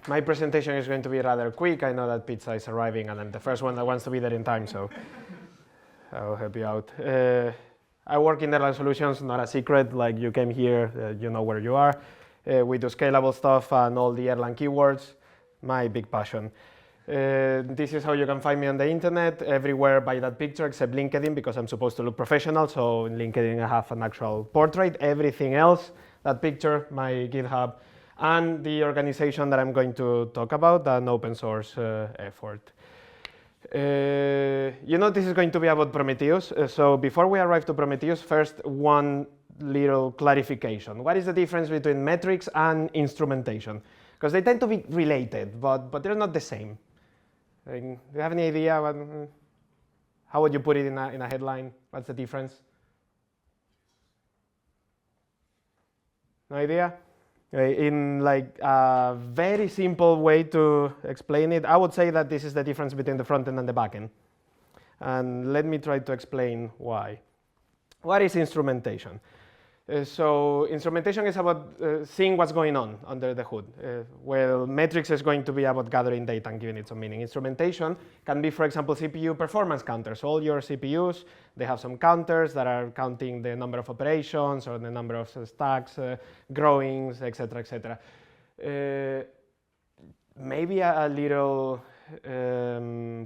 My presentation is going to be rather quick. I know that pizza is arriving, and I'm the first one that wants to be there in time, so I'll help you out. I work in Erlang Solutions, not a secret. Like, you came here, you know where you are. We do scalable stuff and all the Erlang keywords, my big passion. This is how you can find me on the internet, everywhere by that picture except LinkedIn, because I'm supposed to look professional, so in LinkedIn I have an actual portrait. Everything else, that picture, my GitHub, and the organization that I'm going to talk about, an open source effort. You know, this is going to be about Prometheus, so before we arrive to Prometheus, first one little clarification. What is the difference between metrics and instrumentation? Because they tend to be related, but they're not the same. Do you have any idea how would you put it in a headline? What's the difference? No idea? In like a very simple way to explain it, I would say that this is the difference between the front end and the back end. And let me try to explain why. What is instrumentation? So instrumentation is about seeing what's going on under the hood. Well, metrics is going to be about gathering data and giving it some meaning. Instrumentation can be, for example, CPU performance counters. All your CPUs, they have some counters that are counting the number of operations or the number of stacks, growings, etc., etc. Maybe a little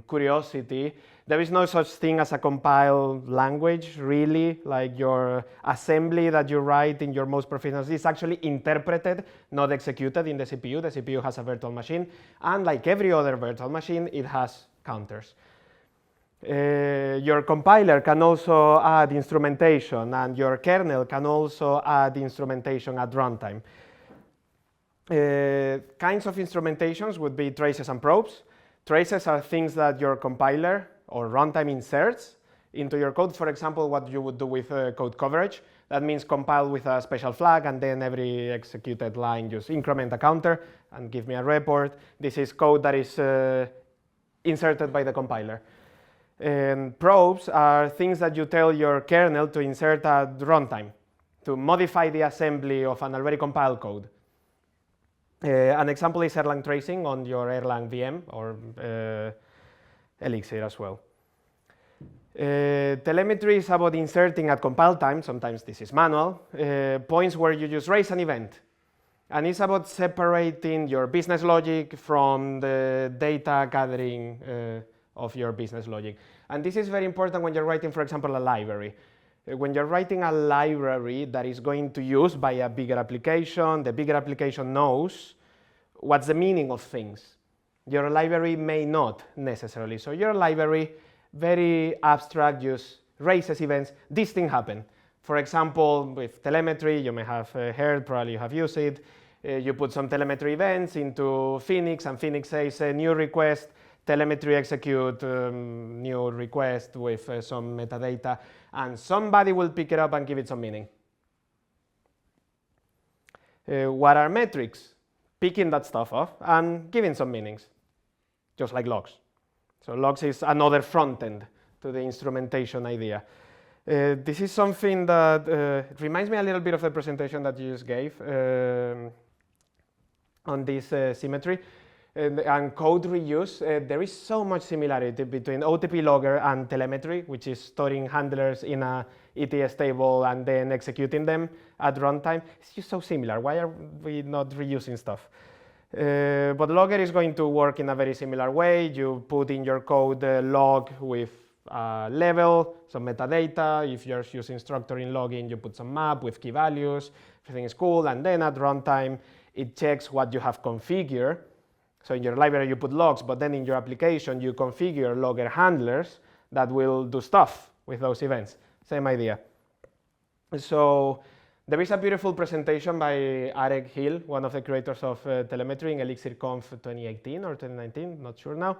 curiosity. There is no such thing as a compiled language, really. Like, your assembly that you write in your most proficient is actually interpreted, not executed in the CPU. The CPU has a virtual machine, and like every other virtual machine, it has counters. Your compiler can also add instrumentation, and your kernel can also add instrumentation at runtime. Kinds of instrumentations would be traces and probes. Traces are things that your compiler or runtime inserts into your code. For example, what you would do with code coverage. That means compile with a special flag, and then every executed line just increment a counter and give me a report. This is code that is inserted by the compiler. And probes are things that you tell your kernel to insert at runtime to modify the assembly of an already compiled code. An example is Erlang tracing on your Erlang VM or Elixir as well. Telemetry is about inserting at compile time, sometimes this is manual, points where you just raise an event. And it's about separating your business logic from the data gathering of your business logic. And this is very important when you're writing, for example, a library. When you're writing a library that is going to use by a bigger application, the bigger application knows what's the meaning of things. Your library may not necessarily. So your library, very abstract, just raises events. This thing happened. For example, with telemetry, you may have heard, probably you have used it. You put some telemetry events into Phoenix, and Phoenix says a new request, telemetry execute new request with some metadata, and somebody will pick it up and give it some meaning. What are metrics? Picking that stuff up and giving some meanings, just like logs. So logs is another front end to the instrumentation idea. This is something that reminds me a little bit of the presentation that you just gave on this symmetry. And code reuse, there is so much similarity between OTP logger and telemetry, which is storing handlers in a ETS table and then executing them at runtime. It's just so similar. Why are we not reusing stuff? But logger is going to work in a very similar way. You put in your code log with level, some metadata. If you're using structure in logging, you put some map with key values. Everything is cool. And then at runtime, it checks what you have configured. So in your library you put logs, but then in your application you configure logger handlers that will do stuff with those events. Same idea. So there is a beautiful presentation by Arek Hill, one of the creators of telemetry in ElixirConf 2018 or 2019, not sure now,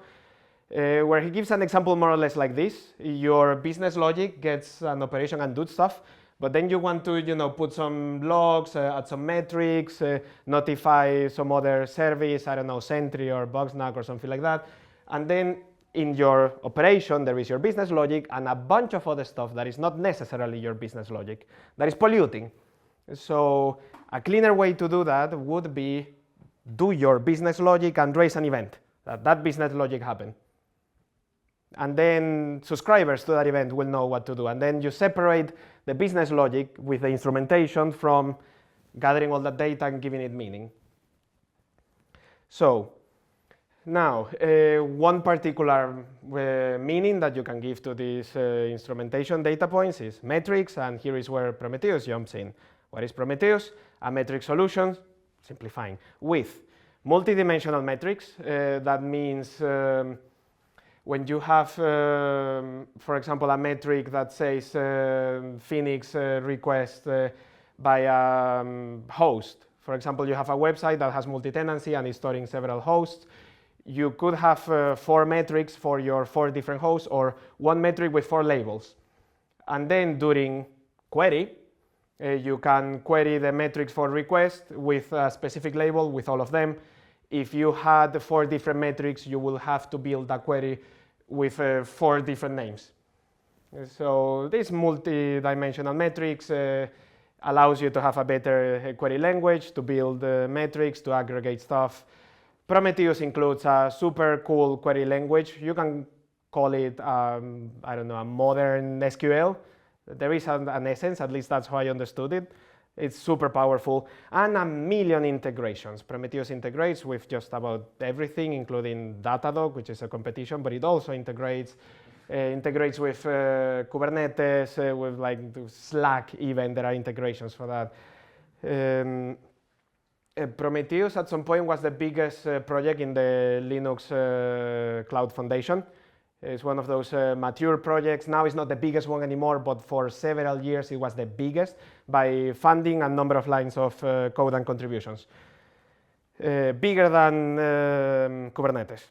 where he gives an example more or less like this. Your business logic gets an operation and do stuff, but then you want to, put some logs, add some metrics, notify some other service, I don't know, Sentry or Bugsnag or something like that. And then in your operation, there is your business logic and a bunch of other stuff that is not necessarily your business logic, that is polluting. So a cleaner way to do that would be do your business logic and raise an event. That business logic happened. And then subscribers to that event will know what to do. And then you separate the business logic with the instrumentation from gathering all that data and giving it meaning. So now, one particular meaning that you can give to these instrumentation data points is metrics, and here is where Prometheus jumps in. What is Prometheus? A metric solution, simplifying, with multidimensional metrics. That means when you have, for example, a metric that says Phoenix request by a host. For example, you have a website that has multi-tenancy and is storing several hosts. You could have 4 metrics for your 4 different hosts, or one metric with 4 labels. And then during query, you can query the metrics for request with a specific label with all of them. If you had 4 different metrics, you will have to build a query with 4 different names. So this multi-dimensional metrics allows you to have a better query language, to build metrics, to aggregate stuff. Prometheus includes a super cool query language. You can call it, I don't know, a modern SQL. There is an essence, at least that's how I understood it. It's super powerful, and a million integrations. Prometheus integrates with just about everything, including Datadog, which is a competition, but it also integrates with Kubernetes, with like Slack even, there are integrations for that. Prometheus at some point was the biggest project in the Linux Cloud Foundation. It's one of those mature projects. Now it's not the biggest one anymore, but for several years it was the biggest by funding and number of lines of code and contributions. Bigger than Kubernetes.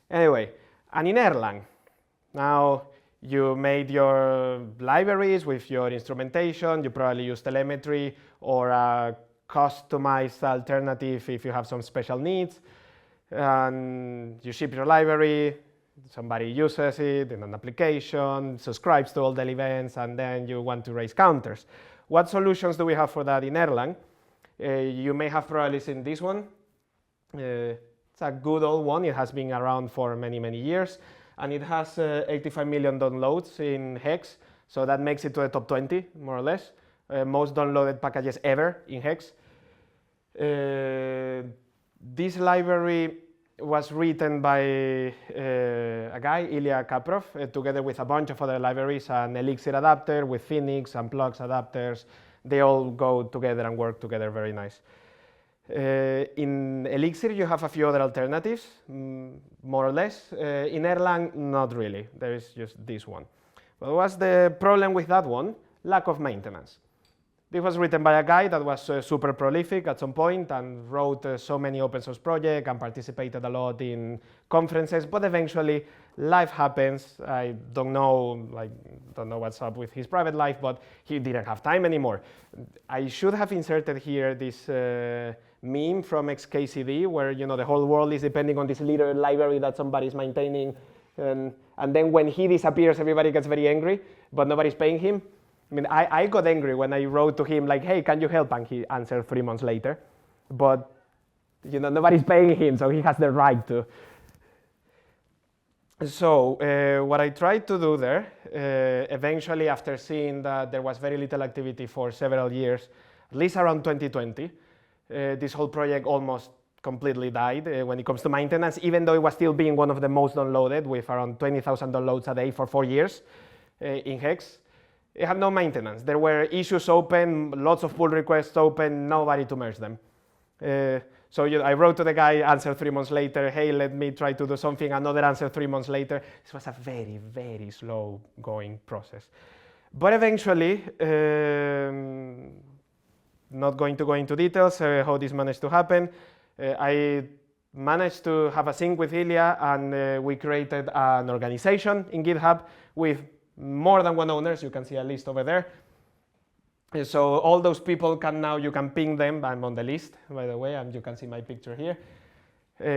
Anyway, and in Erlang, now you made your libraries with your instrumentation. You probably use telemetry or a customized alternative if you have some special needs. And you ship your library. Somebody uses it in an application, subscribes to all the events, and then you want to raise counters. What solutions do we have for that in Erlang? You may have probably seen this one. It's a good old one. It has been around for many, many years, and it has 85 million downloads in Hex, so that makes it to the top 20, more or less. Most downloaded packages ever in Hex. This library was written by a guy, Ilya Kaprov, together with a bunch of other libraries, an Elixir adapter with Phoenix and Plugs adapters. They all go together and work together very nice. In Elixir, you have a few other alternatives, more or less. In Erlang, not really. There is just this one. What was the problem with that one? Lack of maintenance. This was written by a guy that was super prolific at some point and wrote so many open source projects and participated a lot in conferences, but eventually life happens. I don't know what's up with his private life, but he didn't have time anymore. I should have inserted here this meme from XKCD where the whole world is depending on this little library that somebody's maintaining, and then when he disappears, everybody gets very angry, but nobody's paying him. I mean, I got angry when I wrote to him like, hey, can you help? And he answered 3 months later. But, nobody's paying him, so he has the right to. So what I tried to do there, eventually after seeing that there was very little activity for several years, at least around 2020, this whole project almost completely died when it comes to maintenance, even though it was still being one of the most downloaded with around 20,000 downloads a day for 4 years in Hex. It had no maintenance. There were issues open, lots of pull requests open, nobody to merge them. So I wrote to the guy, answered 3 months later, hey, let me try to do something, another answer 3 months later. This was a very, very slow going process. But eventually, not going to go into details how this managed to happen, I managed to have a sync with Ilya, and we created an organization in GitHub with more than one owner. You can see a list over there. So all those people you can ping them. I'm on the list, by the way, and you can see my picture here.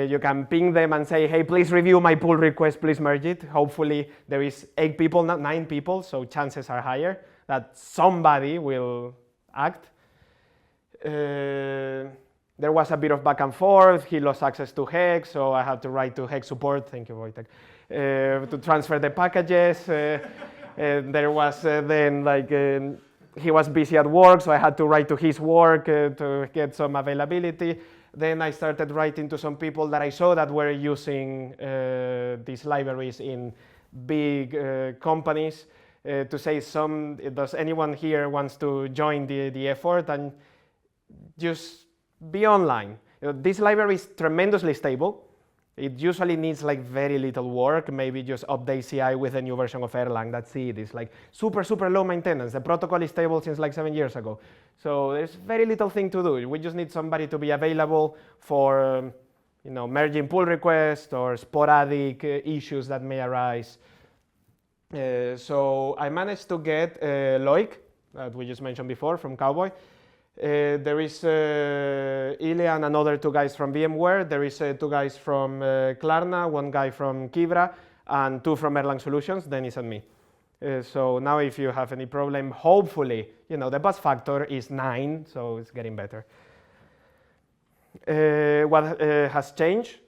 You can ping them and say, hey, please review my pull request, please merge it. Hopefully there is 8 people, not 9 people, so chances are higher that somebody will act. there was a bit of back and forth. He lost access to Hex, so I had to write to Hex support. Thank you, Wojtek, to transfer the packages. There was then like he was busy at work, so I had to write to his work to get some availability. Then I started writing to some people that I saw that were using these libraries in big companies to say, does anyone here wants to join the effort and just be online. This library is tremendously stable. It usually needs like very little work, maybe just update CI with a new version of Erlang. That's it. It's like super, super low maintenance. The protocol is stable since like 7 years ago. So there's very little thing to do. We just need somebody to be available for merging pull requests or sporadic issues that may arise. So I managed to get Loic, that we just mentioned before, from Cowboy. There is Ilya and another 2 guys from VMware. There is 2 guys from Klarna, 1 guy from Kibra, and 2 from Erlang Solutions, Dennis and me. So now if you have any problem, hopefully, the buzz factor is 9, so it's getting better. What has changed?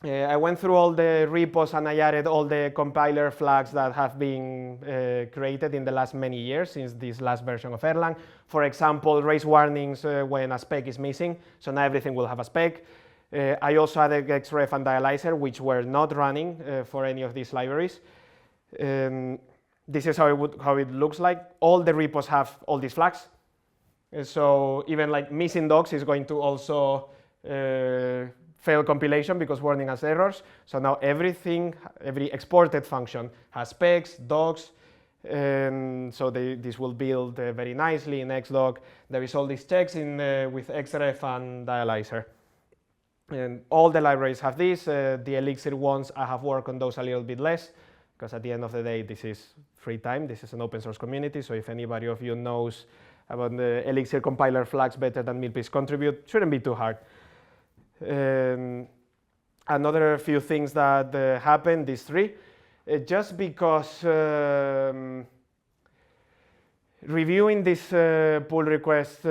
I went through all the repos and I added all the compiler flags that have been created in the last many years since this last version of Erlang. For example, raise warnings when a spec is missing, so now everything will have a spec. I also added xref and dialyzer, which were not running for any of these libraries. This is how it looks like. All the repos have all these flags. So even like missing docs is going to also fail compilation because warning has errors. So now every exported function has specs, docs, so this will build very nicely in Xdoc. There is all these checks with xref and dialyzer. And all the libraries have this. The Elixir ones, I have worked on those a little bit less, because at the end of the day, this is free time. This is an open source community, so if anybody of you knows about the Elixir compiler flags better than me, please contribute. Shouldn't be too hard. Another few things that happened, these 3, just because reviewing this pull request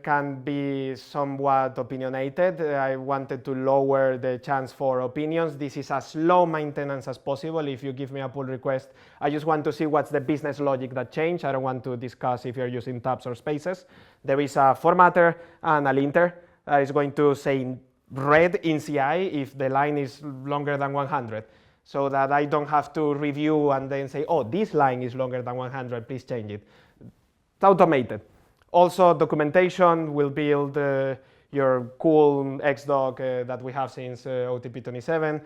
can be somewhat opinionated. I wanted to lower the chance for opinions. This is as low maintenance as possible. If you give me a pull request, I just want to see what's the business logic that changed. I don't want to discuss if you're using tabs or spaces. There is a formatter and a linter that is going to say red in CI if the line is longer than 100, so that I don't have to review and then say, oh, this line is longer than 100, please change it. It's automated. Also, documentation will build your cool Xdoc that we have since OTP 27.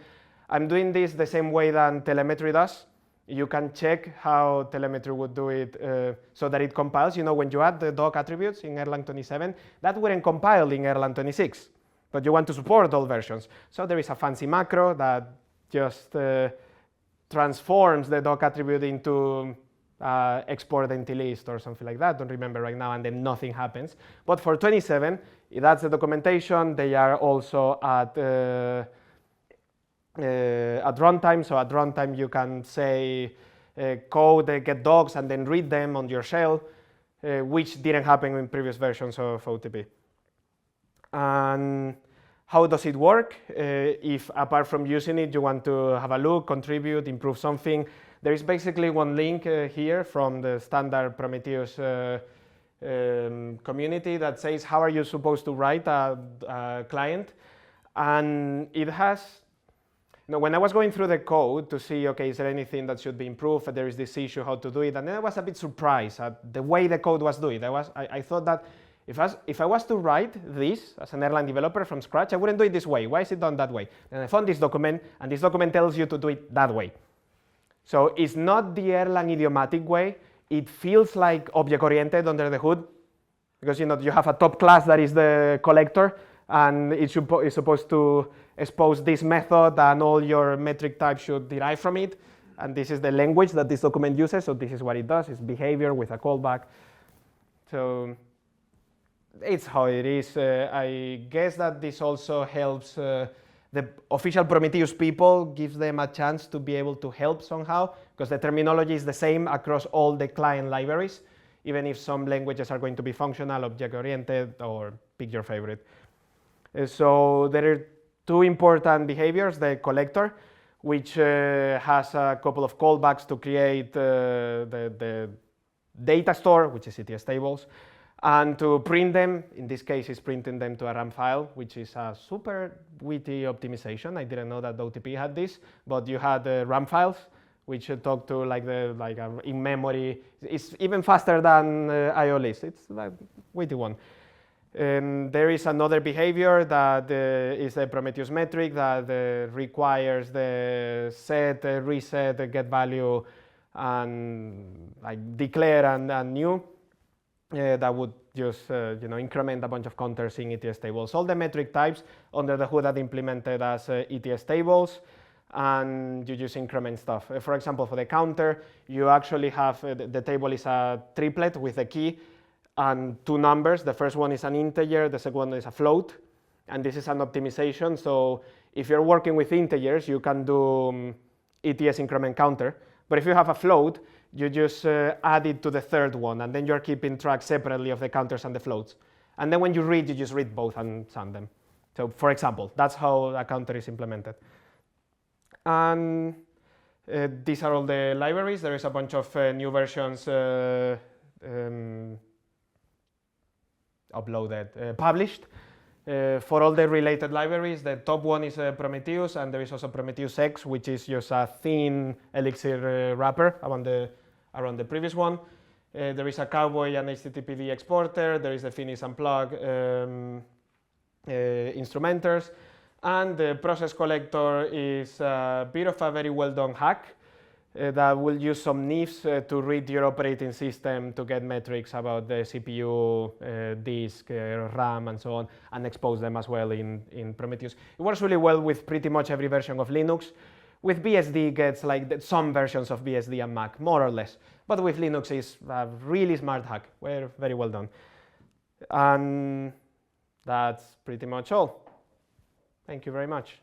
I'm doing this the same way that Telemetry does. You can check how Telemetry would do it so that it compiles. When you add the doc attributes in Erlang 27, that wouldn't compile in Erlang 26. But you want to support all versions. So there is a fancy macro that just transforms the doc attribute into export empty list or something like that. Don't remember right now, and then nothing happens. But for 27, that's the documentation. They are also at runtime. So at runtime, you can say code get docs and then read them on your shell, which didn't happen in previous versions of OTP. And how does it work? If apart from using it, you want to have a look, contribute, improve something, there is basically one link here from the standard Prometheus community that says how are you supposed to write a client. And it has, when I was going through the code to see, okay, is there anything that should be improved? There is this issue, how to do it. And then I was a bit surprised at the way the code was doing. I thought that if I was to write this as an Erlang developer from scratch, I wouldn't do it this way. Why is it done that way? And I found this document, and this document tells you to do it that way. So it's not the Erlang idiomatic way. It feels like object-oriented under the hood, because you have a top class that is the collector, and it's supposed to expose this method, and all your metric types should derive from it. And this is the language that this document uses, so this is what it does. It's behavior with a callback. So it's how it is. I guess that this also helps the official Prometheus people, gives them a chance to be able to help somehow, because the terminology is the same across all the client libraries, even if some languages are going to be functional, object-oriented, or pick your favorite. So there are two important behaviors: the collector, which has a couple of callbacks to create the data store, which is ETS tables, and to print them. In this case, is printing them to a RAM file, which is a super witty optimization. I didn't know that OTP had this, but you had RAM files, which talk to like in memory. It's even faster than IO list. It's a witty one. And there is another behavior that is the Prometheus metric that requires the set, reset, get value, and like declare and new. That would just increment a bunch of counters in ETS tables. All the metric types under the hood are implemented as ETS tables, and you just increment stuff. For example, for the counter, you actually have the table is a triplet with a key and two numbers. The first one is an integer, the second one is a float, and this is an optimization. So if you're working with integers, you can do ETS increment counter, but if you have a float, you just add it to the third one, and then you're keeping track separately of the counters and the floats. And then when you read, you just read both and sum them. So for example, that's how a counter is implemented. And these are all the libraries. There is a bunch of new versions uploaded, published. For all the related libraries, the top one is Prometheus, and there is also Prometheus X, which is just a thin Elixir wrapper around the previous one. There is a Cowboy and HTTPD exporter. There is the finish and plug instrumenters, and the process collector is a bit of a very well done hack that will use some nifs to read your operating system to get metrics about the CPU, disk, RAM, and so on, and expose them as well in Prometheus. It works really well with pretty much every version of Linux. With BSD, gets like some versions of BSD and Mac, more or less. But with Linux, it's a really smart hack. Very well done. And that's pretty much all. Thank you very much.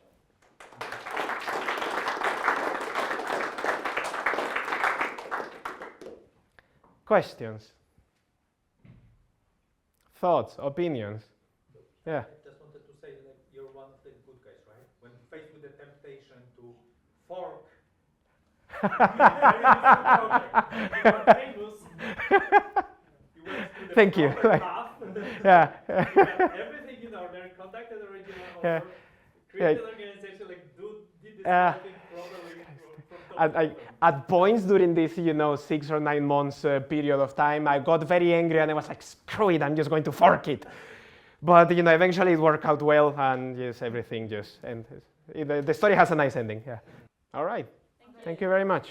Questions? Thoughts? Opinions? Yeah. I just wanted to say that you're one of the good guys, right? When faced with the temptation to fork, Thank you. Path, yeah. everything in order, contacted the original author, created an organization, did this thing properly. At points during this, 6 or 9 months period of time, I got very angry and I was like, screw it, I'm just going to fork it. But eventually it worked out well, and yes, everything just ended. The story has a nice ending. Yeah. All right. Thank you very much.